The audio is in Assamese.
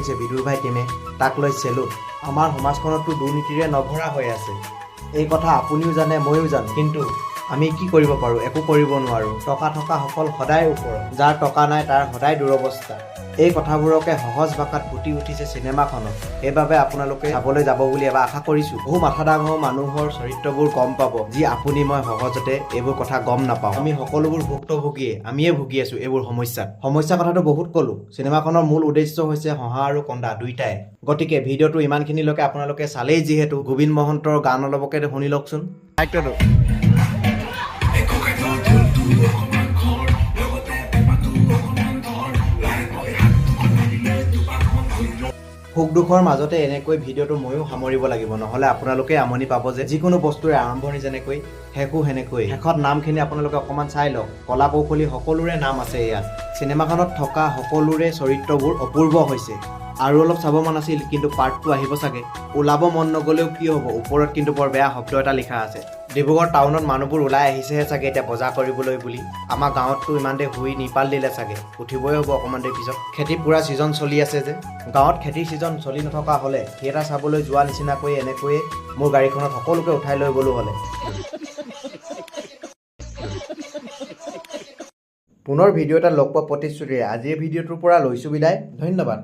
ৰাখিছে বিদুৰ ভাই টিমে, তাক লৈ চেলুট। আমাৰ সমাজখনতো দুৰ্নীতিৰে নভৰা হৈ আছে। এই কথা আপুনিও জানে, ময়ো জানো, কিন্তু আমি কি কৰিব পাৰোঁ? একো কৰিব নোৱাৰোঁ। টকা থকা সকল সদায় ওপৰত, যাৰ টকা নাই তাৰ সদায় দুৰৱস্থা। এই কথাবোৰকে সহজ ভাষাত ফুটি উঠিছে চিনেমাখনত। সেইবাবে আপোনালোকে চাবলৈ যাব বুলি এবাৰ আশা কৰিছোঁ। বহু মাথা ডাঙৰ মানুহৰ চৰিত্ৰবোৰ গম পাব, যি আপুনি মই সহজতে এইবোৰ কথা গম নাপাওঁ। আমি সকলোবোৰ ভুক্তভোগীয়ে, আমিয়ে ভুগি আছোঁ এইবোৰ সমস্যা কথাটো বহুত ক'লোঁ। চিনেমাখনৰ মূল উদ্দেশ্য হৈছে হহা আৰু কন্দা দুইটাই। গতিকে ভিডিঅ'টো ইমানখিনিলৈকে আপোনালোকে চালেই যিহেতু, গোবিন মহন্তৰ গান অলপকে শুনি লওকচোন। সুখ দুখৰ মাজতে এনেকৈ ভিডিঅ'টো ময়ো সামৰিব লাগিব, নহ'লে আপোনালোকে আমনি পাব যে যিকোনো বস্তুৰে আৰম্ভণি যেনেকৈ শেষো সেনেকৈ। শেষত নামখিনি আপোনালোকে অকণমান চাই লওক। কলা কৌশলী সকলোৰে নাম আছে ইয়াত। চিনেমাখনত থকা সকলোৰে চৰিত্ৰবোৰ অপূৰ্ব হৈছে। আৰু অলপ চাব মন আছিল, কিন্তু পাৰ্ট 2 আহিব চাগে। ওলাব মন নগ'লেও কি হ'ব, ওপৰত কিন্তু বৰ বেয়া শব্দ এটা লিখা আছে। ডিব্ৰুগড় টাউনত মানুহবোৰ ওলাই আহিছেহে চাগে এতিয়া বজাৰ কৰিবলৈ বুলি। আমাৰ গাঁৱততো ইমান দেৰি শুই নিপাল দিলে চাগে, উঠিবই হ'ব অকণমান দেৰি পিছত। খেতি পূৰা ছিজন চলি আছে যে। গাঁৱত খেতিৰ ছিজন চলি নথকা হ'লে থিয়েটাৰ চাবলৈ যোৱা নিচিনাকৈ এনেকৈয়ে মোৰ গাড়ীখনত সকলোকে উঠাই লৈ গ'লো হ'লে। পুনৰ ভিডিঅ' এটা লগ পোৱা প্ৰতিশ্ৰুতিৰে আজিৰ ভিডিঅ'টোৰ পৰা লৈছোঁ বিদায়। ধন্যবাদ।